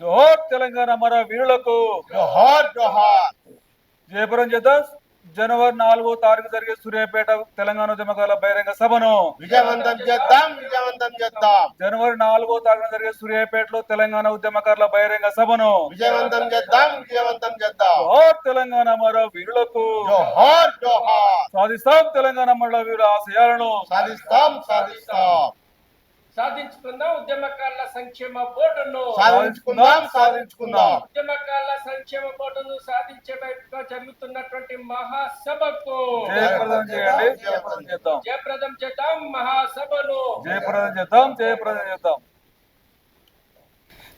జోహార్ తెలంగాణ మన వీరులకు జోహార్ జోహార్. జయపురం చేద్దాం. జనవరి 4వ తారీఖు జరిగే సూర్యాపేట తెలంగాణ ఉద్యమకారుల బహిరంగ సభను విజయవంతం చేద్దాం, విజయవంతం చేద్దాం. జనవరి 4వ తారీఖున జరిగే సూర్యాపేటలో తెలంగాణ ఉద్యమకారుల బహిరంగ సభను విజయవంతం చేద్దాం, విజయవంతం చేద్దాం. జోహార్ తెలంగాణ మన వీరులకు జోహార్ జోహార్. సాధిస్తాం తెలంగాణ మన వీరుల ఆశయాలను సాధిస్తాం, సాధిస్తాం. సాధించుకుందాం ఉద్యమకారుల సంక్షేమ బోర్డును సాధించుకుందాం, సాధించుకుందాం. ఉద్యమకారుల సంక్షేమ బోర్డును సాధించే వైపుగా జరుగుతున్నటువంటి మహాసభకు జయప్రదం చేయండి. జయప్రదం చేద్దాం. జయప్రదం చేద్దాం మహాసభను. జయప్రదం చేద్దాం. జయప్రదం చేద్దాం.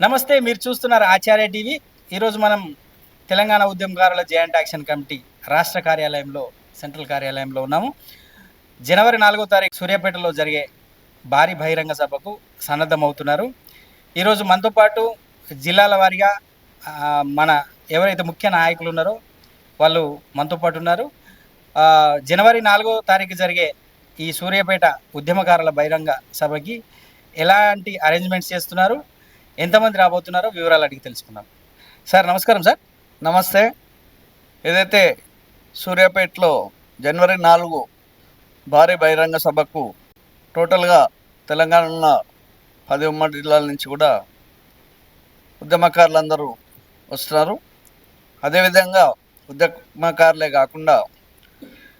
నమస్తే, మీరు చూస్తున్నారు ఆచార్య టీవీ. ఈరోజు మనం తెలంగాణ ఉద్యమకారుల జాయింట్ యాక్షన్ కమిటీ రాష్ట్ర కార్యాలయంలో, సెంట్రల్ కార్యాలయంలో ఉన్నాము. జనవరి 4వ తారీఖు సూర్యాపేటలో జరిగే భారీ బహిరంగ సభకు సన్నద్ధమవుతున్నారు. ఈరోజు మనతో పాటు జిల్లాల వారీగా మన ఎవరైతే ముఖ్య నాయకులు ఉన్నారో వాళ్ళు మనతో పాటు ఉన్నారు. జనవరి 4వ తారీఖు జరిగే ఈ సూర్యాపేట ఉద్యమకారుల బహిరంగ సభకి ఎలాంటి అరేంజ్మెంట్స్ చేస్తున్నారు, ఎంతమంది రాబోతున్నారో వివరాలు అడిగి తెలుసుకుందాం. సార్ నమస్కారం. సార్ నమస్తే. ఏదైతే సూర్యాపేటలో జనవరి 4 భారీ బహిరంగ సభకు టోటల్గా తెలంగాణ 10 ఉమ్మడి జిల్లాల నుంచి కూడా ఉద్యమకారులందరూ వస్తున్నారు. అదేవిధంగా ఉద్యమకారులే కాకుండా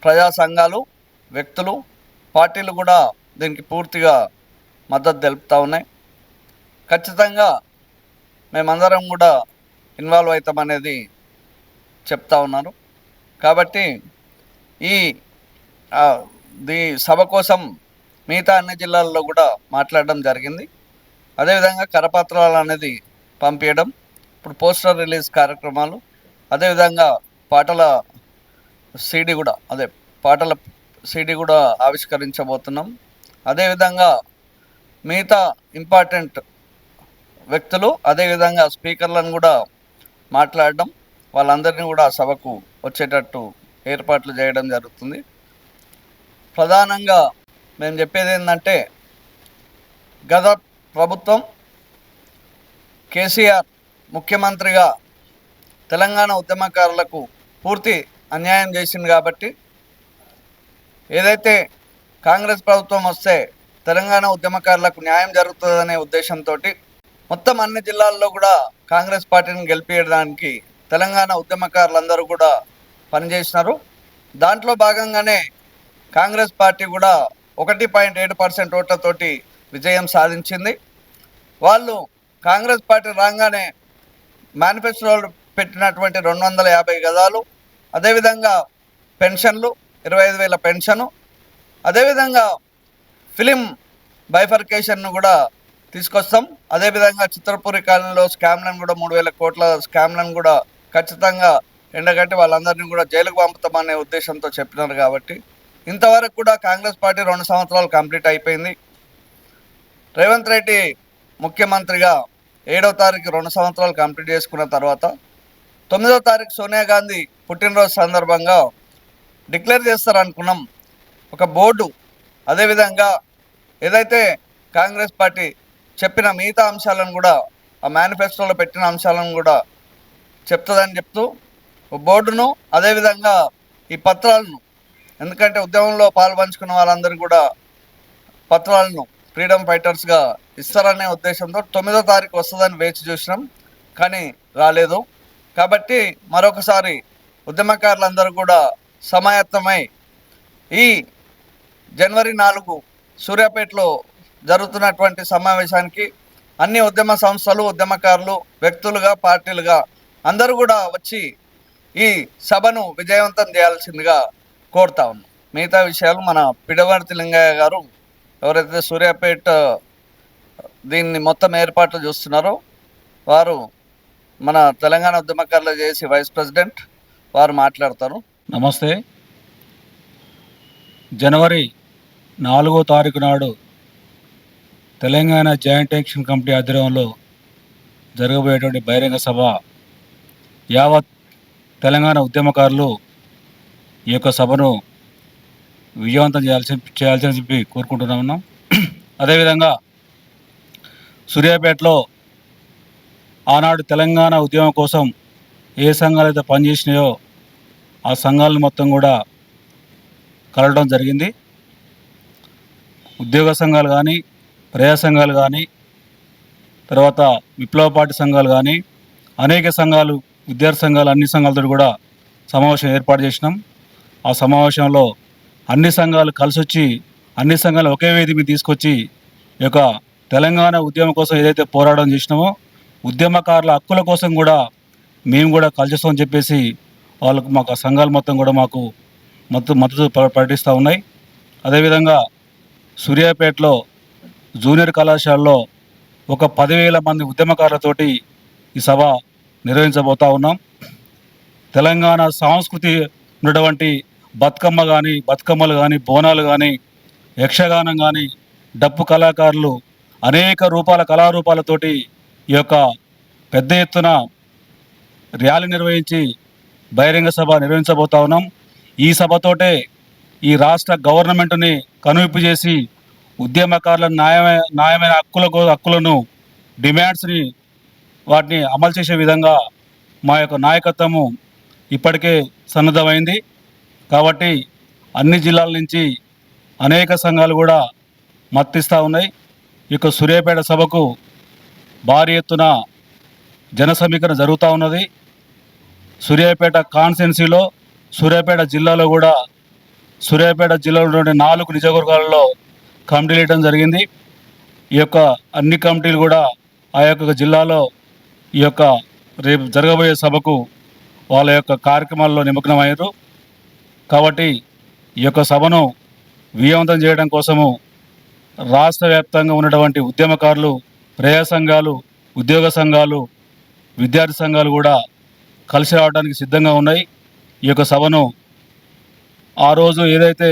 ప్రజా సంఘాలు, వ్యక్తులు, పార్టీలు కూడా దీనికి పూర్తిగా మద్దతు తెలుపుతూ ఉన్నాయి. ఖచ్చితంగా మేమందరం కూడా ఇన్వాల్వ్ అవుతామనేది చెప్తా ఉన్నారు. కాబట్టి ఈ సభ కోసం మిగతా అన్ని జిల్లాల్లో కూడా మాట్లాడడం జరిగింది. అదేవిధంగా కరపత్రాలు అనేది పంపించడం, ఇప్పుడు పోస్టర్ రిలీజ్ కార్యక్రమాలు, అదేవిధంగా పాటల సీడీ కూడా ఆవిష్కరించబోతున్నాం. అదేవిధంగా మిగతా ఇంపార్టెంట్ వ్యక్తులు, అదేవిధంగా స్పీకర్లను కూడా మాట్లాడడం, వాళ్ళందరినీ కూడా సభకు వచ్చేటట్టు ఏర్పాట్లు చేయడం జరుగుతుంది. ప్రధానంగా మేము చెప్పేది ఏంటంటే, గత ప్రభుత్వం కేసీఆర్ ముఖ్యమంత్రిగా తెలంగాణ ఉద్యమకారులకు పూర్తి అన్యాయం చేసింది. కాబట్టి ఏదైతే కాంగ్రెస్ ప్రభుత్వం వస్తే తెలంగాణ ఉద్యమకారులకు న్యాయం జరుగుతుందనే ఉద్దేశంతో మొత్తం అన్ని జిల్లాల్లో కూడా కాంగ్రెస్ పార్టీని గెలిపించడానికి తెలంగాణ ఉద్యమకారులందరూ కూడా పనిచేసినారు. దాంట్లో భాగంగానే కాంగ్రెస్ పార్టీ కూడా 1.7% ఓట్లతోటి విజయం సాధించింది. వాళ్ళు కాంగ్రెస్ పార్టీ రాగానే మేనిఫెస్టోలో పెట్టినటువంటి 250 గజాలు, అదేవిధంగా పెన్షన్లు 25,000 పెన్షను, అదేవిధంగా ఫిలిం బైఫర్కేషన్ను కూడా తీసుకొస్తాం. అదేవిధంగా చిత్రపూరి కాలనీలో స్కామ్లను కూడా 3,000 కోట్ల స్కామ్లను కూడా ఖచ్చితంగా ఎండగట్టి వాళ్ళందరినీ కూడా జైలుకు పంపుతామనే ఉద్దేశంతో చెప్పినారు. కాబట్టి ఇంతవరకు కూడా కాంగ్రెస్ పార్టీ 2 సంవత్సరాలు కంప్లీట్ అయిపోయింది. రేవంత్ రెడ్డి ముఖ్యమంత్రిగా 7వ తారీఖు 2 సంవత్సరాలు కంప్లీట్ చేసుకున్న తర్వాత 9వ తారీఖు సోనియా గాంధీ పుట్టినరోజు సందర్భంగా డిక్లేర్ చేస్తారనుకున్నాం ఒక బోర్డు. అదేవిధంగా ఏదైతే కాంగ్రెస్ పార్టీ చెప్పిన మిగతా అంశాలను కూడా, ఆ మేనిఫెస్టోలో పెట్టిన అంశాలను కూడా చెప్తుందని చెప్తూ బోర్డును, అదేవిధంగా ఈ పత్రాలను, ఎందుకంటే ఉద్యమంలో పాల్పంచుకున్న వాళ్ళందరూ కూడా పత్రాలను ఫ్రీడమ్ ఫైటర్స్గా ఇస్తారనే ఉద్దేశంతో 9వ తారీఖు వస్తుందని వేచి చూసినాం, కానీ రాలేదు. కాబట్టి మరొకసారి ఉద్యమకారులందరూ కూడా సమాయత్తమై ఈ జనవరి 4 సూర్యాపేటలో జరుగుతున్నటువంటి సమావేశానికి అన్ని ఉద్యమ సంస్థలు, ఉద్యమకారులు, వ్యక్తులుగా, పార్టీలుగా అందరూ కూడా వచ్చి ఈ సభను విజయవంతం చేయాల్సిందిగా కోరుతా ఉన్నాం. మిగతా విషయాలు మన పిడవర్తి లింగయ్య గారు, ఎవరైతే సూర్యాపేట దీన్ని మొత్తం ఏర్పాట్లు చూస్తున్నారో వారు, మన తెలంగాణ ఉద్యమకారుల జేఏసీ వైస్ ప్రెసిడెంట్, వారు మాట్లాడతారు. నమస్తే. జనవరి 4వ తారీఖు నాడు తెలంగాణ జాయింట్ యాక్షన్ కమిటీ ఆధ్వర్యంలో జరగబోయేటువంటి బహిరంగ సభ యావత్ తెలంగాణ ఉద్యమకారులు ఈ యొక్క సభను విజయవంతం చేయాల్సి చెప్పి కోరుకుంటున్నాం. అదేవిధంగా సూర్యాపేటలో ఆనాడు తెలంగాణ ఉద్యమం కోసం ఏ సంఘాలు అయితే పనిచేసినాయో ఆ సంఘాలను మొత్తం కూడా కలవడం జరిగింది. ఉద్యోగ సంఘాలు కానీ, ప్రజా సంఘాలు కానీ, తర్వాత విప్లవ పార్టీ సంఘాలు కానీ, అనేక సంఘాలు, విద్యార్థి సంఘాలు, అన్ని సంఘాలతో కూడా సమావేశం ఏర్పాటు చేసినాం. ఆ సమావేశంలో అన్ని సంఘాలు కలిసి వచ్చి అన్ని సంఘాలు ఒకే వేది మీద తీసుకొచ్చి ఈ యొక్క తెలంగాణ ఉద్యమం కోసం ఏదైతే పోరాటం చేసినామో ఉద్యమకారుల హక్కుల కోసం కూడా మేము కూడా కలిసిస్తామని చెప్పేసి వాళ్ళకు మాకు ఆ సంఘాలు మొత్తం కూడా మాకు మద్దతు ప్రకటిస్తూ ఉన్నాయి. అదేవిధంగా సూర్యాపేటలో జూనియర్ కళాశాలలో ఒక 10,000 మంది ఉద్యమకారులతోటి ఈ సభ నిర్వహించబోతా ఉన్నాం. తెలంగాణ సంస్కృతి ఉన్నటువంటి బతుకమ్మలు కానీ, బోనాలు కానీ, యక్షగానం కానీ, డప్పు కళాకారులు అనేక కళారూపాలతోటి ఈ యొక్క పెద్ద ఎత్తున ర్యాలీ నిర్వహించి బహిరంగ సభ నిర్వహించబోతా ఉన్నాం. ఈ సభతోటే ఈ రాష్ట్ర గవర్నమెంట్ని కనువిప్పు చేసి ఉద్యమకారుల న్యాయమైన హక్కులను డిమాండ్స్ని వాటిని అమలు చేసే విధంగా మా యొక్క నాయకత్వము ఇప్పటికే సన్నద్ధమైంది. కాబట్టి అన్ని జిల్లాల నుంచి అనేక సంఘాలు కూడా మద్దతిస్తూ ఉన్నాయి. ఈ యొక్క సూర్యాపేట సభకు భారీ ఎత్తున జన సమీకరణ జరుగుతూ ఉన్నది. సూర్యాపేట కాన్స్టిట్యున్సీలో, సూర్యాపేట జిల్లాలో కూడా సూర్యాపేట జిల్లాలో 4 నియోజకవర్గాలలో కమిటీలు వేయడం జరిగింది. ఈ యొక్క అన్ని కమిటీలు కూడా ఆ యొక్క జిల్లాలో ఈ యొక్క రేపు జరగబోయే సభకు వాళ్ళ యొక్క కార్యక్రమాల్లో నిమగ్నమయ్యారు. కాబట్టి ఈ యొక్క సభను విజయవంతం చేయడం కోసము రాష్ట్ర వ్యాప్తంగా ఉన్నటువంటి ఉద్యమకారులు, ప్రజా సంఘాలు, ఉద్యోగ సంఘాలు, విద్యార్థి సంఘాలు కూడా కలిసి రావడానికి సిద్ధంగా ఉన్నాయి. ఈ యొక్క సభను ఆ రోజు ఏదైతే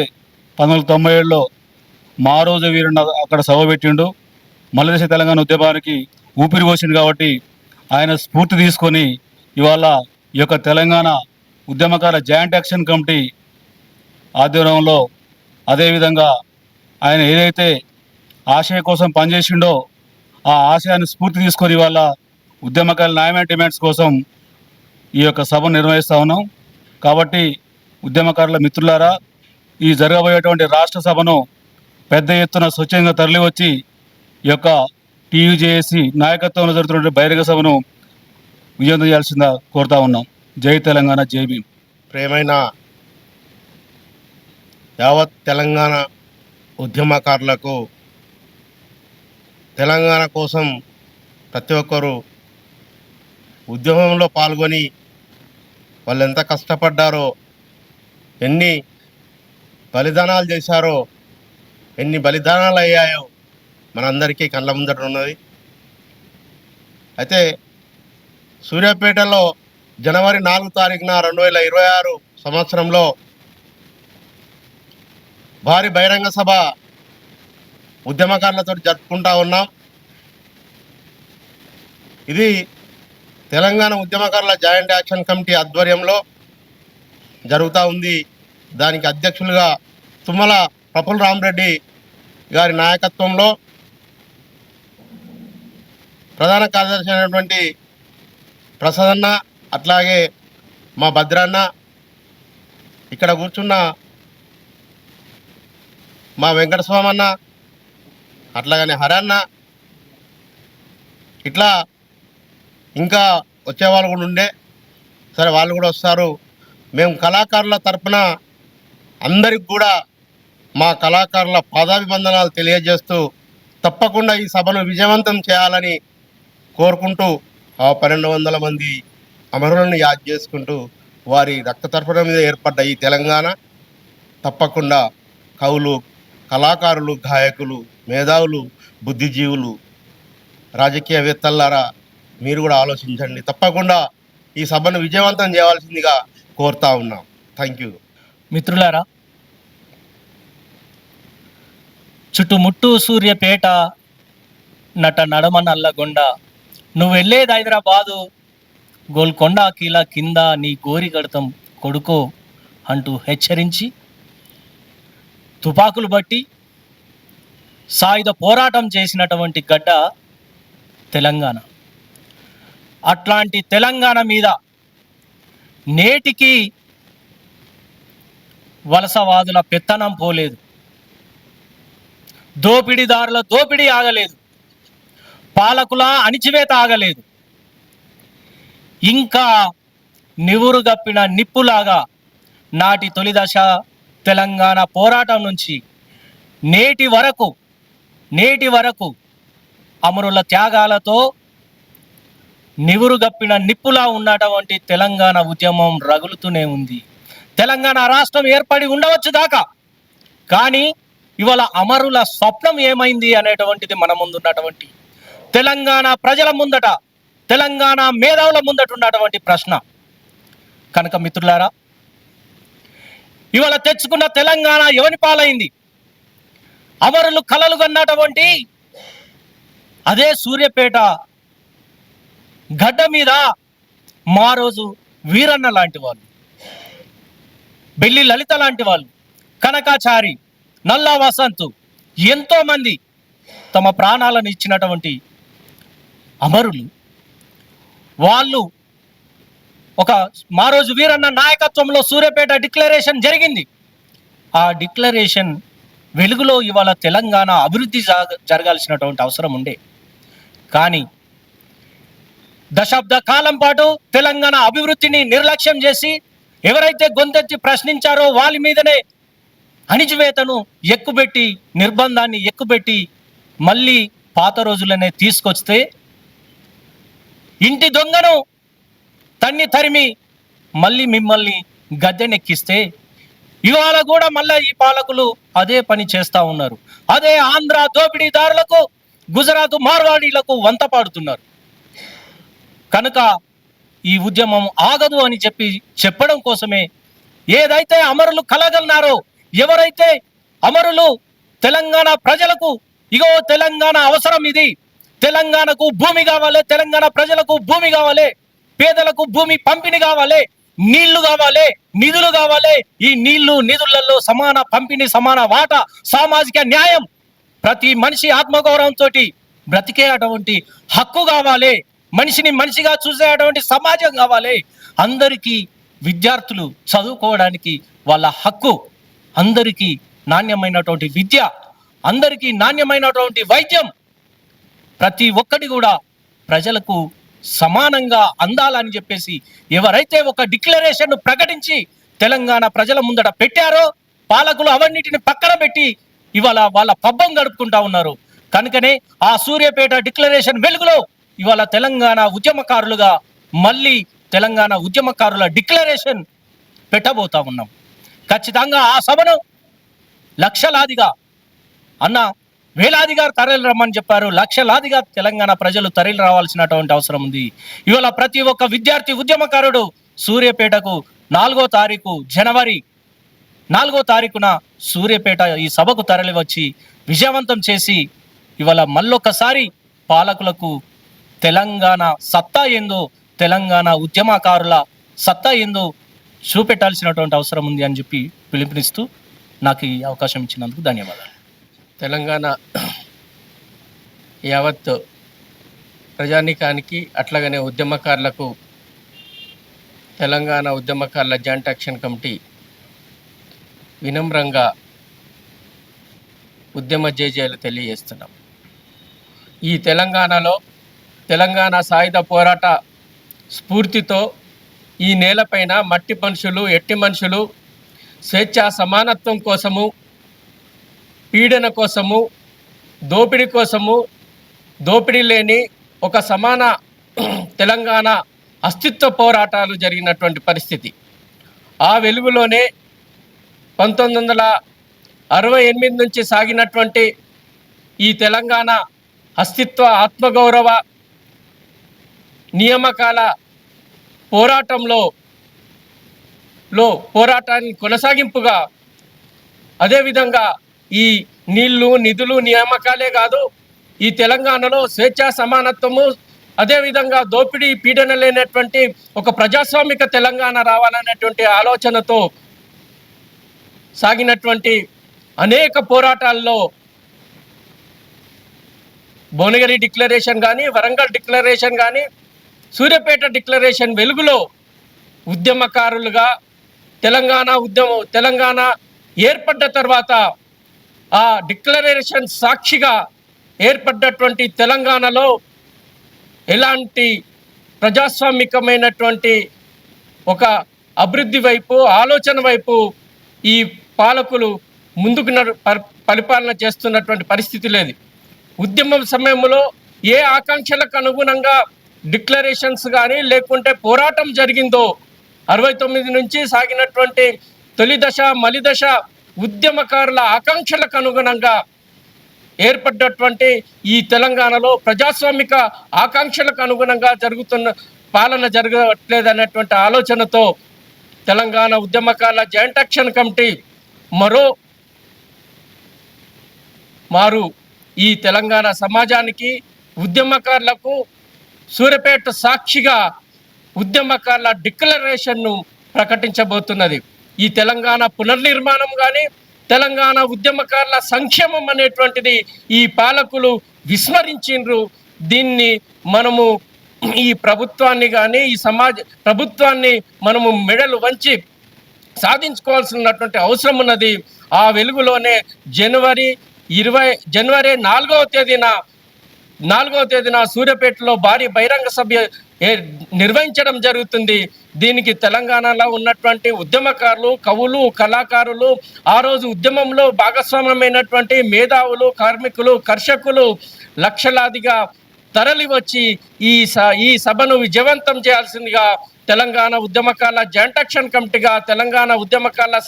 1997లో మా రోజు వీరున్న అక్కడ సభ పెట్టిండు, మల్లదేశ తెలంగాణ ఉద్యమానికి ఊపిరి పోసిండు. కాబట్టి ఆయన స్ఫూర్తి తీసుకొని ఇవాళ ఈ యొక్క తెలంగాణ ఉద్యమకారుల జాయింట్ యాక్షన్ కమిటీ ఆధ్వర్యంలో, అదేవిధంగా ఆయన ఏదైతే ఆశయ కోసం పనిచేసిండో ఆ ఆశయాన్ని స్ఫూర్తి తీసుకొని ఇవాళ ఉద్యమకారుల న్యాయమైన డిమాండ్స్ కోసం ఈ యొక్క సభను నిర్వహిస్తూ ఉన్నాం. కాబట్టి ఉద్యమకారుల మిత్రులారా, ఈ జరగబోయేటువంటి రాష్ట్ర సభను పెద్ద ఎత్తున స్వచ్ఛంగా తరలివచ్చి ఈ యొక్క టీయూజేఏసీ నాయకత్వంలో జరుగుతున్న బహిరంగ సభను విజయవంతం చేయాల్సిందిగా కోరుతా ఉన్నాం. జై తెలంగాణ, జై భీమ్. ప్రియమైన యావత్ తెలంగాణ ఉద్యమకారులకు, తెలంగాణ కోసం ప్రతి ఒక్కరూ ఉద్యమంలో పాల్గొని వాళ్ళు ఎంత కష్టపడ్డారో, ఎన్ని బలిదానాలు చేశారో, ఎన్ని బలిదానాలు అయ్యాయో మనందరికీ కళ్ళ ముందట ఉన్నది. అయితే సూర్యాపేటలో జనవరి 4 తారీఖున 2026 సంవత్సరంలో భారీ బహిరంగ సభ ఉద్యమకారులతో జరుపుకుంటా ఉన్నాం. ఇది తెలంగాణ ఉద్యమకారుల జాయింట్ యాక్షన్ కమిటీ ఆధ్వర్యంలో జరుగుతూ ఉంది. దానికి అధ్యక్షులుగా తుమ్మల ప్రఫుల్ల రామరెడ్డి గారి నాయకత్వంలో, ప్రధాన కార్యదర్శి అయినటువంటి ప్రసాదన్న, అట్లాగే మా భద్రన్న, ఇక్కడ కూర్చున్న మా వెంకటస్వామి అన్న, అట్లాగనే హరన్న, ఇట్లా ఇంకా వచ్చేవాళ్ళు కూడా ఉండే. సరే, వాళ్ళు కూడా వస్తారు. మేము కళాకారుల తరపున అందరికి కూడా మా కళాకారుల పాదాభివందనాలు తెలియజేస్తూ తప్పకుండా ఈ సభను విజయవంతం చేయాలని కోరుకుంటూ ఆ 1200 మంది అమరులను యాద్ చేసుకుంటూ వారి రక్తతర్పణ మీద ఏర్పడ్డ ఈ తెలంగాణ తప్పకుండా కవులు, కళాకారులు, గాయకులు, మేధావులు, బుద్ధిజీవులు, రాజకీయవేత్తలారా మీరు కూడా ఆలోచించండి. తప్పకుండా ఈ సభను విజయవంతం చేయవలసిందిగా కోరుతా ఉన్నాం. Thank you. మిత్రులారా, చుట్టుముట్టు సూర్యపేట, నడమ నల్లగొండ, నువ్వు వెళ్ళేది హైదరాబాదు, గోల్కొండ కీలా కింద నీ గోరి కడతాం కొడుకో అంటూ హెచ్చరించి తుపాకులు బట్టి సాయుధ పోరాటం చేసినటువంటి గడ్డ తెలంగాణ. అట్లాంటి తెలంగాణ మీద నేటికి వలసవాదుల పెత్తనం పోలేదు, దోపిడీదారుల దోపిడీ ఆగలేదు, పాలకుల అణిచివేత ఆగలేదు. ఇంకా నివురుగప్పిన నిప్పులాగా నాటి తొలిదశ తెలంగాణ పోరాటం నుంచి నేటి వరకు అమరుల త్యాగాలతో నివురుగప్పిన నిప్పులా ఉన్నటువంటి తెలంగాణ ఉద్యమం రగులుతూనే ఉంది. తెలంగాణ రాష్ట్రం ఏర్పడి ఉండవచ్చు దాకా, కానీ ఇవాళ అమరుల స్వప్నం ఏమైంది అనేటువంటిది మన ముందున్నటువంటి తెలంగాణ ప్రజల ముందట, తెలంగాణ మేధావుల ముందట ఉన్నటువంటి ప్రశ్న. కనుక మిత్రులారా, ఇవాళ తెచ్చుకున్న తెలంగాణ ఎవని పాలైంది? అమరులు కలలు కన్నటువంటి అదే సూర్యాపేట గడ్డ మీద మా రోజు వీరన్న లాంటి వాళ్ళు, బెల్లి లలిత లాంటి వాళ్ళు, కనకాచారి, నల్లా వసంత్, ఎంతో మంది తమ ప్రాణాలను ఇచ్చినటువంటి అమరులు. వాళ్ళు ఒక మా రోజు వీరన్న నాయకత్వంలో సూర్యాపేట డిక్లరేషన్ జరిగింది. ఆ డిక్లరేషన్ వెలుగులో ఇవాళ తెలంగాణ అభివృద్ధి జరగాల్సినటువంటి అవసరం ఉండే, కానీ దశాబ్ద కాలం పాటు తెలంగాణ అభివృద్ధిని నిర్లక్ష్యం చేసి ఎవరైతే గొంతెత్తి ప్రశ్నించారో వాళ్ళ మీదనే అణిచివేతను ఎక్కుబెట్టి, నిర్బంధాన్ని ఎక్కుబెట్టి మళ్ళీ పాత రోజులనే తీసుకొస్తే, ఇంటి దొంగను తరిమి మళ్ళీ మిమ్మల్ని గద్దెనెక్కిస్తే ఇవాళ కూడా మళ్ళీ ఈ పాలకులు అదే పని చేస్తూ ఉన్నారు. అదే ఆంధ్ర దోపిడీదారులకు, గుజరాత్ మార్వాడీలకు వంత పాడుతున్నారు. కనుక ఈ ఉద్యమం ఆగదు అని చెప్పడం కోసమే ఏదైతే అమరులు కలగన్నారో, ఎవరైతే అమరులు తెలంగాణ ప్రజలకు ఇగో తెలంగాణ అవసరం ఇది, తెలంగాణకు భూమి కావాలి, తెలంగాణ ప్రజలకు భూమి కావాలి, పేదలకు భూమి పంపిణీ కావాలి, నీళ్లు కావాలి, నిధులు కావాలి, ఈ నీళ్లు నిధులలో సమాన పంపిణీ, సమాన వాటా, సామాజిక న్యాయం, ప్రతి మనిషి ఆత్మగౌరవంతో బ్రతికే అటువంటి హక్కు కావాలి, మనిషిని మనిషిగా చూసేటువంటి సమాజం కావాలి, అందరికీ విద్యార్థులు చదువుకోవడానికి వాళ్ళ హక్కు, అందరికీ నాణ్యమైనటువంటి విద్య, అందరికీ నాణ్యమైనటువంటి వైద్యం, ప్రతి ఒక్కటి కూడా ప్రజలకు సమానంగా అందాలని చెప్పేసి ఎవరైతే ఒక డిక్లరేషన్ ప్రకటించి తెలంగాణ ప్రజల ముందట పెట్టారో, పాలకులు అవన్నిటిని పక్కన పెట్టి ఇవాళ వాళ్ళ పబ్బం గడుపుకుంటా ఉన్నారు. కనుకనే ఆ సూర్యాపేట డిక్లరేషన్ వెలుగులో ఇవాళ తెలంగాణ ఉద్యమకారులుగా మళ్ళీ తెలంగాణ ఉద్యమకారుల డిక్లరేషన్ పెట్టబోతా ఉన్నాం. ఖచ్చితంగా ఆ సభను లక్షలాదిగా వేలాదిగా తరలి రమ్మని చెప్పారు. లక్షలాదిగా తెలంగాణ ప్రజలు తరలి రావాల్సినటువంటి అవసరం ఉంది. ఇవాళ ప్రతి ఒక్క విద్యార్థి ఉద్యమకారుడు సూర్యాపేటకు జనవరి 4వ తారీఖున సూర్యాపేట ఈ సభకు తరలి వచ్చి విజయవంతం చేసి ఇవాళ మళ్ళొకసారి పాలకులకు తెలంగాణ సత్తా ఏందో, తెలంగాణ ఉద్యమకారుల సత్తా ఏందో చూపెట్టాల్సినటువంటి అవసరం ఉంది అని చెప్పి పిలుపునిస్తూ నాకు ఈ అవకాశం ఇచ్చినందుకు ధన్యవాదాలు. తెలంగాణ యావత్ ప్రజానీకానికి అట్లాగనే ఉద్యమకారులకు తెలంగాణ ఉద్యమకారుల జాయింట్ యాక్షన్ కమిటీ వినమ్రంగా ఉద్యమ జేజేలు తెలియజేస్తున్నాం. ఈ తెలంగాణలో తెలంగాణ సాయుధ పోరాట స్ఫూర్తితో ఈ నేలపైన మట్టి మనుషులు, ఎట్టి మనుషులు స్వేచ్ఛా సమానత్వం కోసము, పీడన కోసము, దోపిడీ కోసము, దోపిడీ లేని ఒక సమాన తెలంగాణ అస్తిత్వ పోరాటాలు జరిగినటువంటి పరిస్థితి. ఆ వెలుగులోనే 1968 నుంచి సాగినటువంటి ఈ తెలంగాణ అస్తిత్వ, ఆత్మగౌరవ, నియామకాల పోరాటాన్ని కొనసాగింపుగా అదేవిధంగా ఈ నీళ్లు, నిధులు, నియామకాలే కాదు, ఈ తెలంగాణలో స్వేచ్ఛా సమానత్వము, అదేవిధంగా దోపిడీ, పీడన లేనటువంటి ఒక ప్రజాస్వామిక తెలంగాణ రావాలనేటువంటి ఆలోచనతో సాగినటువంటి అనేక పోరాటాల్లో భువనగిరి డిక్లరేషన్ కానీ, వరంగల్ డిక్లరేషన్ కానీ, సూర్యాపేట డిక్లరేషన్ వెలుగులో ఉద్యమకారులుగా తెలంగాణ ఏర్పడ్డ తర్వాత ఆ డిక్లరేషన్ సాక్షిగా ఏర్పడ్డటువంటి తెలంగాణలో ఎలాంటి ప్రజాస్వామికమైనటువంటి ఒక అభివృద్ధి వైపు ఆలోచన వైపు ఈ పాలకులు ముందుకు పరిపాలన చేస్తున్నటువంటి పరిస్థితి లేదు. ఉద్యమం సమయంలో ఏ ఆకాంక్షలకు అనుగుణంగా డిక్లరేషన్స్ కానీ లేకుంటే పోరాటం జరిగిందో 69 నుంచి సాగినటువంటి తొలి దశ మలి దశ ఉద్యమకారుల ఆకాంక్షలకు అనుగుణంగా ఏర్పడ్డటువంటి ఈ తెలంగాణలో ప్రజాస్వామిక ఆకాంక్షలకు అనుగుణంగా పాలన జరగట్లేదనేటువంటి ఆలోచనతో తెలంగాణ ఉద్యమకారుల జాయింట్ యాక్షన్ కమిటీ మారు ఈ తెలంగాణ సమాజానికి ఉద్యమకారులకు సూర్యాపేట సాక్షిగా ఉద్యమకారుల డిక్లరేషన్ను ప్రకటించబోతున్నది. ఈ తెలంగాణ పునర్నిర్మాణం కానీ తెలంగాణ ఉద్యమకారుల సంక్షేమం అనేటువంటిది ఈ పాలకులు విస్మరించిండ్రు. దీన్ని మనము ఈ ప్రభుత్వాన్ని కానీ ఈ ప్రభుత్వాన్ని మనము మెడలు వంచి సాధించుకోవాల్సినటువంటి అవసరం ఉన్నది. ఆ వెలుగులోనే జనవరి 4వ తేదీన సూర్యాపేటలో భారీ బహిరంగ సభ నిర్వహించడం జరుగుతుంది. దీనికి తెలంగాణలో ఉన్నటువంటి ఉద్యమకారులు, కవులు, కళాకారులు, ఆ రోజు ఉద్యమంలో భాగస్వామ్యమైనటువంటి మేధావులు, కార్మికులు, కర్షకులు లక్షలాదిగా తరలి వచ్చి ఈ సభను విజయవంతం చేయాల్సిందిగా తెలంగాణ ఉద్యమకారుల జాయింట్ యాక్షన్ కమిటీగా, తెలంగాణ ఉద్యమకారుల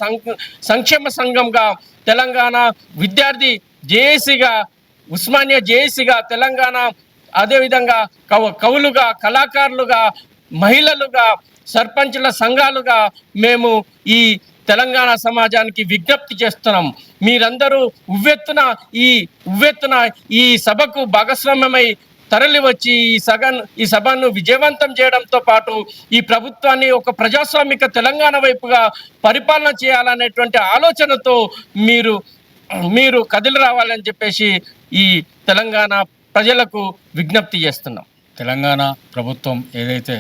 సంక్షేమ సంఘంగా, తెలంగాణ విద్యార్థి జేఏసీగా, ఉస్మానియా జేఏసీగా, తెలంగాణ అదేవిధంగా కవులుగా, కళాకారులుగా, మహిళలుగా, సర్పంచుల సంఘాలుగా మేము ఈ తెలంగాణ సమాజానికి విజ్ఞప్తి చేస్తున్నాం. మీరందరూ ఉవ్వెత్తున ఈ సభకు భాగస్వామ్యమై తరలి వచ్చి ఈ సభను విజయవంతం చేయడంతో పాటు ఈ ప్రభుత్వాన్ని ఒక ప్రజాస్వామిక తెలంగాణ వైపుగా పరిపాలన చేయాలనేటువంటి ఆలోచనతో మీరు కదిలి రావాలని చెప్పేసి ఈ తెలంగాణ ప్రజలకు విజ్ఞప్తి చేస్తున్నాం. తెలంగాణ ప్రభుత్వం ఏదైతే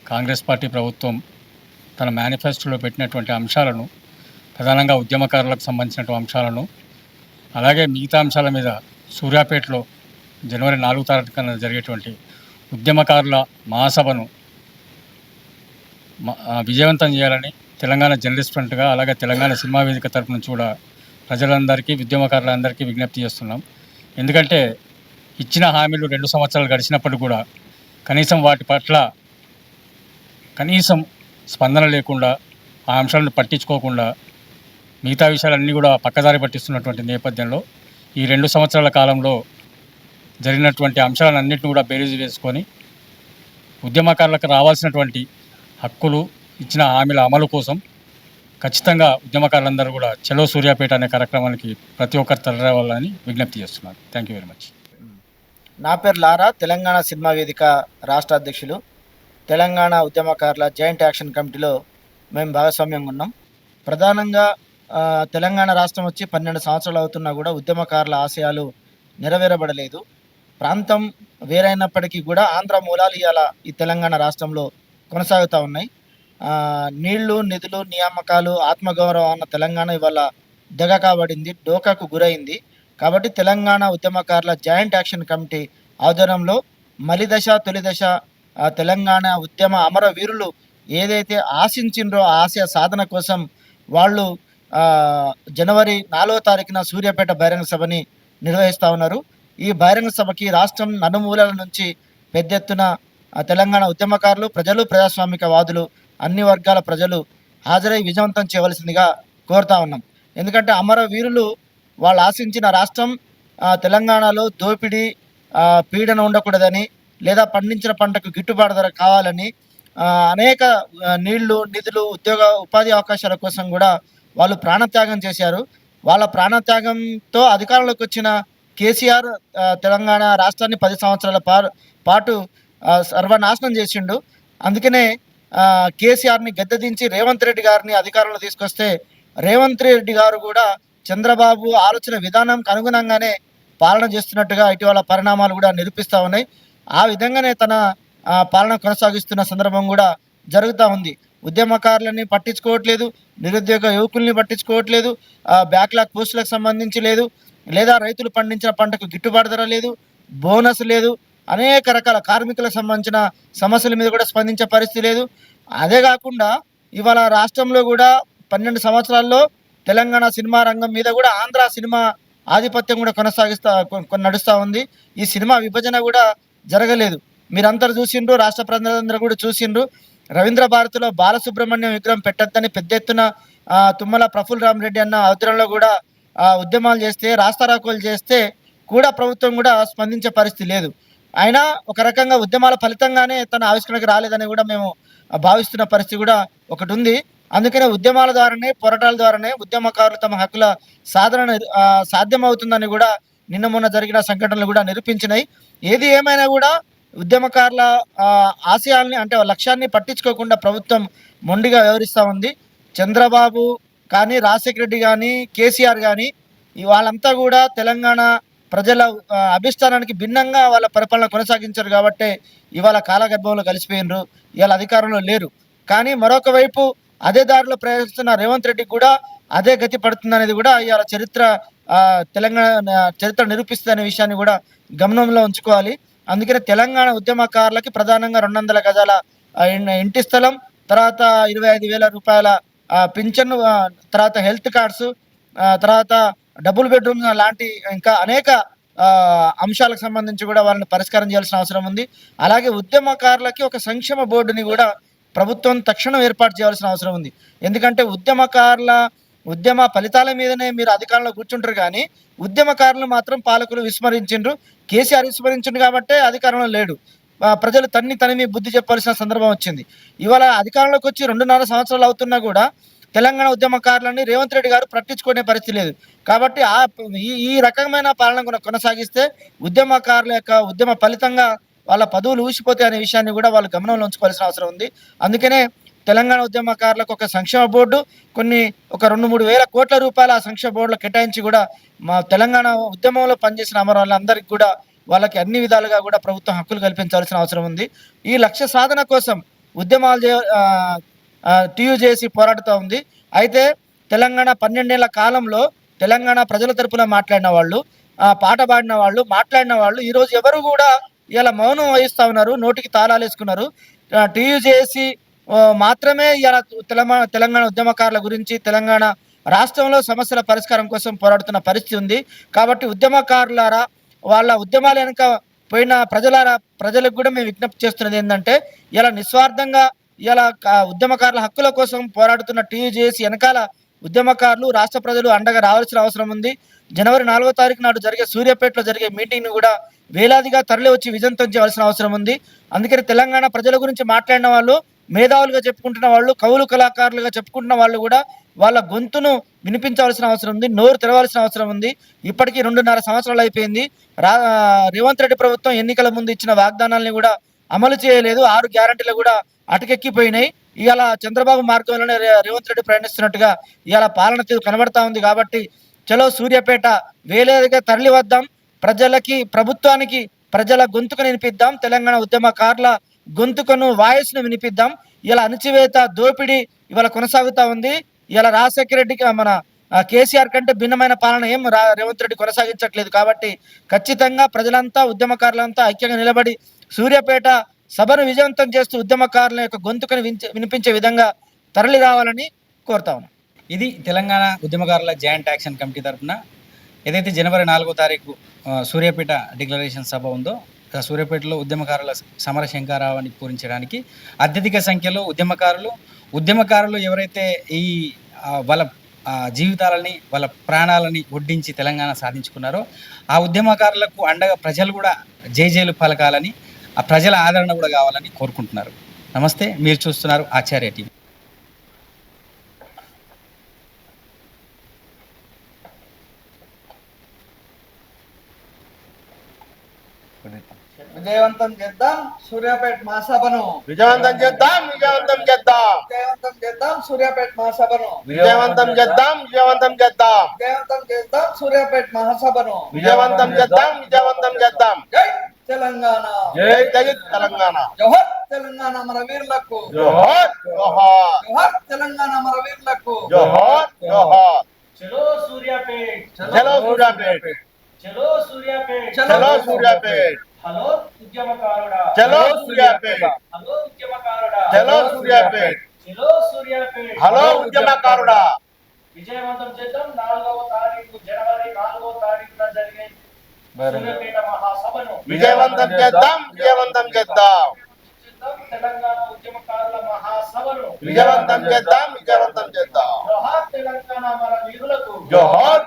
కాంగ్రెస్ పార్టీ ప్రభుత్వం తన మేనిఫెస్టోలో పెట్టినటువంటి అంశాలను, ప్రధానంగా ఉద్యమకారులకు సంబంధించినటువంటి అంశాలను, అలాగే మిగతా అంశాల మీద సూర్యాపేటలో జనవరి 4వ తారీఖున జరిగేటువంటి ఉద్యమకారుల మహాసభను విజయవంతం చేయాలని తెలంగాణ జర్నలిస్ట్ ఫ్రంట్గా, అలాగే తెలంగాణ సినిమా వేదిక తరపు నుంచి కూడా ప్రజలందరికీ, ఉద్యమకారులందరికీ విజ్ఞప్తి చేస్తున్నాం. ఎందుకంటే ఇచ్చిన హామీలు 2 సంవత్సరాలు గడిచినప్పటికీ కూడా కనీసం వాటి పట్ల కనీసం స్పందన లేకుండా, ఆ అంశాలను పట్టించుకోకుండా మిగతా విషయాలన్నీ కూడా పక్కదారి పట్టిస్తున్నటువంటి నేపథ్యంలో ఈ 2 సంవత్సరాల కాలంలో జరిగినటువంటి అంశాలన్నింటినీ కూడా బేరీజు వేసుకొని ఉద్యమకారులకు రావాల్సినటువంటి హక్కులు, ఇచ్చిన హామీల అమలు కోసం ఖచ్చితంగా ఉద్యమకారులందరూ కూడా చలో సూర్యాపేట అనే కార్యక్రమానికి ప్రతి ఒక్కరు తరలిరావాలని విజ్ఞప్తి చేస్తున్నారు. Thank you very much. నా పేరు లారా, తెలంగాణ సినిమా వేదిక రాష్ట్ర అధ్యక్షులు. తెలంగాణ ఉద్యమకారుల జాయింట్ యాక్షన్ కమిటీలో మేము భాగస్వామ్యంగా ఉన్నాం. ప్రధానంగా తెలంగాణ రాష్ట్రం వచ్చి 12 సంవత్సరాలు అవుతున్నా కూడా ఉద్యమకారుల ఆశయాలు నెరవేరబడలేదు. ప్రాంతం వేరైనప్పటికీ కూడా ఆంధ్ర మూలాలు ఇవాళ ఈ తెలంగాణ రాష్ట్రంలో కొనసాగుతూ ఉన్నాయి. నీళ్లు, నిధులు, నియామకాలు, ఆత్మగౌరవం అన్న తెలంగాణ ఇవాళ దగ కాబడింది, డోకాకు గురైంది. కాబట్టి తెలంగాణ ఉద్యమకారుల జాయింట్ యాక్షన్ కమిటీ ఆధ్వర్యంలో మలి దశ, తొలి దశ తెలంగాణ ఉద్యమ అమరవీరులు ఏదైతే ఆశించిండ్రో ఆ ఆశయ సాధన కోసం వాళ్ళు జనవరి 4వ తారీఖున సూర్యాపేట బహిరంగ సభని నిర్వహిస్తూ ఉన్నారు. ఈ బహిరంగ సభకి రాష్ట్రం నలుమూలల నుంచి పెద్ద ఎత్తున తెలంగాణ ఉద్యమకారులు, ప్రజలు, ప్రజాస్వామికవాదులు, అన్ని వర్గాల ప్రజలు హాజరై విజయవంతం చేయవలసిందిగా కోరుతా ఉన్నాం. ఎందుకంటే అమరవీరులు వాళ్ళు ఆశించిన రాష్ట్రం తెలంగాణలో దోపిడీ, పీడన ఉండకూడదని, లేదా పండించిన పంటకు గిట్టుబాటు ధర కావాలని, అనేక నీళ్లు, నిధులు, ఉపాధి అవకాశాల కోసం కూడా వాళ్ళు ప్రాణత్యాగం చేశారు. వాళ్ళ ప్రాణత్యాగంతో అధికారంలోకి వచ్చిన కేసీఆర్ తెలంగాణ రాష్ట్రాన్ని 10 సంవత్సరాల పాటు సర్వనాశనం చేసిండు. అందుకనే కేసీఆర్ని గద్దెదించి రేవంత్ రెడ్డి గారిని అధికారంలో తీసుకొస్తే రేవంత్ రెడ్డి గారు కూడా చంద్రబాబు ఆలోచన విధానంకి అనుగుణంగానే పాలన చేస్తున్నట్టుగా ఇటీవల పరిణామాలు కూడా నిరూపిస్తూ ఉన్నాయి. ఆ విధంగానే తన పాలన కొనసాగిస్తున్న సందర్భం కూడా జరుగుతూ ఉంది. ఉద్యమకారులని పట్టించుకోవట్లేదు, నిరుద్యోగ యువకుల్ని పట్టించుకోవట్లేదు, బ్యాక్లాగ్ పోస్టులకు సంబంధించి లేదు, లేదా రైతులు పండించిన పంటకు గిట్టుబాటు ధర లేదు, బోనస్ లేదు, అనేక రకాల కార్మికులకు సంబంధించిన సమస్యల మీద కూడా స్పందించే పరిస్థితి లేదు. అదే కాకుండా ఇవాళ రాష్ట్రంలో కూడా 12 సంవత్సరాల్లో తెలంగాణ సినిమా రంగం మీద కూడా ఆంధ్ర సినిమా ఆధిపత్యం కూడా నడుస్తూ ఉంది. ఈ సినిమా విభజన కూడా జరగలేదు. మీరందరూ చూసిండ్రు, రాష్ట్ర ప్రజలందరూ కూడా చూసిండ్రు. రవీంద్ర భారతిలో బాలసుబ్రహ్మణ్యం విగ్రహం పెట్టద్దని పెద్ద ఎత్తున తుమ్మల ప్రఫుల్ రామరెడ్డి అన్న ఆధ్వర్యంలో కూడా ఉద్యమాలు చేస్తే, రాస్తారోకోలు చేస్తే కూడా ప్రభుత్వం కూడా స్పందించే పరిస్థితి లేదు. అయినా ఒక రకంగా ఉద్యమాల ఫలితంగానే తన ఆవిష్కరణకు రాలేదని కూడా మేము భావిస్తున్న పరిస్థితి కూడా ఒకటి ఉంది. అందుకనే ఉద్యమాల ద్వారానే, పోరాటాల ద్వారానే ఉద్యమకారులు తమ హక్కుల సాధన సాధ్యమవుతుందని కూడా నిన్న మొన్న జరిగిన సంఘటనలు కూడా నిరూపించినాయి. ఏది ఏమైనా కూడా ఉద్యమకారుల ఆశయాల్ని అంటే లక్ష్యాన్ని పట్టించుకోకుండా ప్రభుత్వం మొండిగా వ్యవహరిస్తూ ఉంది. చంద్రబాబు కానీ, రాజశేఖర రెడ్డి కానీ, కేసీఆర్ కానీ వాళ్ళంతా కూడా తెలంగాణ ప్రజల అభిష్టానానికి భిన్నంగా వాళ్ళ పరిపాలన కొనసాగించారు కాబట్టి ఇవాళ కాలగర్భంలో కలిసిపోయినరు, ఇవాళ అధికారంలో లేరు. కానీ మరొక వైపు అదే దారిలో ప్రయాణిస్తున్న రేవంత్ రెడ్డికి కూడా అదే గతి పడుతుందనేది కూడా ఇవాళ తెలంగాణ చరిత్ర నిరూపిస్తుందనే విషయాన్ని కూడా గమనంలో ఉంచుకోవాలి. అందుకనే తెలంగాణ ఉద్యమకారులకి ప్రధానంగా 200 గజాల ఇంటి స్థలం, తర్వాత 25,000 రూపాయల పింఛన్, తర్వాత హెల్త్ కార్డ్స్, తర్వాత డబుల్ బెడ్రూమ్ లాంటి ఇంకా అనేక అంశాలకు సంబంధించి కూడా వాళ్ళని పరిష్కారం చేయాల్సిన అవసరం ఉంది. అలాగే ఉద్యమకారులకి ఒక సంక్షేమ బోర్డుని కూడా ప్రభుత్వం తక్షణం ఏర్పాటు చేయాల్సిన అవసరం ఉంది. ఎందుకంటే ఉద్యమకారుల ఉద్యమ ఫలితాల మీదనే మీరు అధికారంలో కూర్చుంటారు, కానీ ఉద్యమకారులు మాత్రం పాలకులు విస్మరించిండ్రు. కేసీఆర్ విస్మరించిండు కాబట్టే అధికారంలో లేడు. ప్రజలు తనిమి బుద్ధి చెప్పాల్సిన సందర్భం వచ్చింది. ఇవాళ అధికారంలోకి వచ్చి 2.5 సంవత్సరాలు అవుతున్నా కూడా తెలంగాణ ఉద్యమకారులని రేవంత్ రెడ్డి గారు పట్టించుకునే పరిస్థితి లేదు. కాబట్టి ఈ రకమైన పాలన కొనసాగిస్తే ఉద్యమకారుల యొక్క ఉద్యమ ఫలితంగా వాళ్ళ పదవులు ఊసిపోతాయి అనే విషయాన్ని కూడా వాళ్ళు గమనంలో ఉంచుకోవాల్సిన అవసరం ఉంది. అందుకనే తెలంగాణ ఉద్యమకారులకు ఒక సంక్షేమ బోర్డు, ఒక 2-3 వేల కోట్ల రూపాయల ఆ సంక్షేమ బోర్డులో కేటాయించి కూడా మా తెలంగాణ ఉద్యమంలో పనిచేసిన వాళ్ళందరికీ కూడా వాళ్ళకి అన్ని విధాలుగా కూడా ప్రభుత్వం హక్కులు కల్పించాల్సిన అవసరం ఉంది. ఈ లక్ష్య సాధన కోసం ఉద్యమాలు టీయూజేసీ పోరాడుతూ ఉంది. అయితే తెలంగాణ 12 ఏళ్ల కాలంలో తెలంగాణ ప్రజల తరపున మాట్లాడిన వాళ్ళు, పాట పాడిన వాళ్ళు, మాట్లాడిన వాళ్ళు ఈరోజు ఎవరు కూడా ఇలా మౌనం వహిస్తూ ఉన్నారు, నోటికి తాళాలు వేసుకున్నారు. టీయూజేసీ మాత్రమే ఇలా తెలంగాణ ఉద్యమకారుల గురించి, తెలంగాణ రాష్ట్రంలో సమస్యల పరిష్కారం కోసం పోరాడుతున్న పరిస్థితి ఉంది. కాబట్టి ఉద్యమకారులారా, వాళ్ళ ఉద్యమాలు వెనుక పోయిన ప్రజలకు కూడా మేము విజ్ఞప్తి చేస్తున్నది ఏంటంటే, ఇలా నిస్వార్థంగా ఇలా ఉద్యమకారుల హక్కుల కోసం పోరాడుతున్న టీయూజేసీ వెనకాల ఉద్యమకారులు, రాష్ట్ర ప్రజలు అండగా రావాల్సిన అవసరం ఉంది. జనవరి 4వ తారీఖు నాడు సూర్యాపేటలో జరిగే మీటింగ్ను కూడా వేలాదిగా తరలి వచ్చి విజయంతం చేయవలసిన అవసరం ఉంది. అందుకని తెలంగాణ ప్రజల గురించి మాట్లాడిన వాళ్ళు, మేధావులుగా చెప్పుకుంటున్న వాళ్ళు, కవులు కళాకారులుగా చెప్పుకుంటున్న వాళ్ళు కూడా వాళ్ళ గొంతును వినిపించవలసిన అవసరం ఉంది, నోరు తెరవాల్సిన అవసరం ఉంది. ఇప్పటికీ 2.5 సంవత్సరాలు అయిపోయింది. రేవంత్ రెడ్డి ప్రభుత్వం ఎన్నికల ముందు ఇచ్చిన వాగ్దానాలని కూడా అమలు చేయలేదు. 6 గ్యారంటీలు కూడా అటకెక్కిపోయినాయి. ఇవాళ చంద్రబాబు మార్గంలోనే రేవంత్ రెడ్డి ప్రయాణిస్తున్నట్టుగా ఇవాళ పాలన తీరు కనబడతా ఉంది. కాబట్టి చలో సూర్యాపేట వేలేదిగా తరలి వద్దాం, ప్రజలకి, ప్రభుత్వానికి ప్రజల గొంతుకు వినిపిద్దాం, తెలంగాణ ఉద్యమకారుల గొంతుకను, వాయిస్ను వినిపిద్దాం. ఇలా అణచివేత, దోపిడీ ఇవాళ కొనసాగుతూ ఉంది. ఇలా రాజశేఖర రెడ్డికి మన కేసీఆర్ కంటే భిన్నమైన పాలన రేవంత్ రెడ్డి కొనసాగించట్లేదు. కాబట్టి ఖచ్చితంగా ప్రజలంతా, ఉద్యమకారులంతా ఐక్యంగా నిలబడి సూర్యాపేట సభను విజయవంతం చేస్తూ ఉద్యమకారుల యొక్క గొంతుకను వినిపించే విధంగా తరలి రావాలని కోరుతా ఉన్నాం. ఇది తెలంగాణ ఉద్యమకారుల జాయింట్ యాక్షన్ కమిటీ తరఫున ఏదైతే జనవరి 4వ తారీఖు సూర్యాపేట డిక్లరేషన్ సభ ఉందో, సూర్యాపేటలో ఉద్యమకారుల సమర శంఖారావాన్ని పూరించడానికి అత్యధిక సంఖ్యలో ఉద్యమకారులు ఎవరైతే ఈ వాళ్ళ జీవితాలని, వాళ్ళ ప్రాణాలని ఒడ్డించి తెలంగాణ సాధించుకున్నారో ఆ ఉద్యమకారులకు అండగా ప్రజలు కూడా జేజేలు పలకాలని, ఆ ప్రజల ఆదరణ కూడా కావాలని కోరుకుంటున్నారు. నమస్తే, మీరు చూస్తున్నారు ఆచార్య టీవీ. విజయవంతం చేద్దాం సూర్యాపేట మహాసభను, విజయవంతం చేద్దాం సూర్యాపేట మహాసభను, విజయవంతం చేద్దాం సూర్యాపేట మహాసభను, విజయవంతం చేద్దాం. జై తెలంగాణ జై జై తెలంగాణ జోహర్ తెలంగాణ మన వీరులకు జోహార్ జోహార్ జోహర్ తెలంగాణ మన వీరులకు జోహార్ జోహార్ చలో సూర్యాపేట్ చలో సూర్యాపేట్ చలో సూర్యాపేట్ చలో సూర్యాపేట్ హలో ఉద్యమకారుడా చలో సూర్యాపేట్ హలో ఉద్యమకారుడా చలో సూర్యాపేట్ చలో సూర్యాపేట్ హలో ఉద్యమకారుడా విజయవంతం చేద్దాం. 4వ తారీఖు జనవరి 4వ తారీఖున జరిగే సూర్యాపేట మహాసభను విజయవంతం చేద్దాం విజయవంతం చేద్దాం తెలంగాణ ఉద్యమకారుల మహాసభను విజయవంతం చేద్దాం విజయవంతం చేద్దాం జోహార్ తెలంగాణ మన వీరులకు జోహార్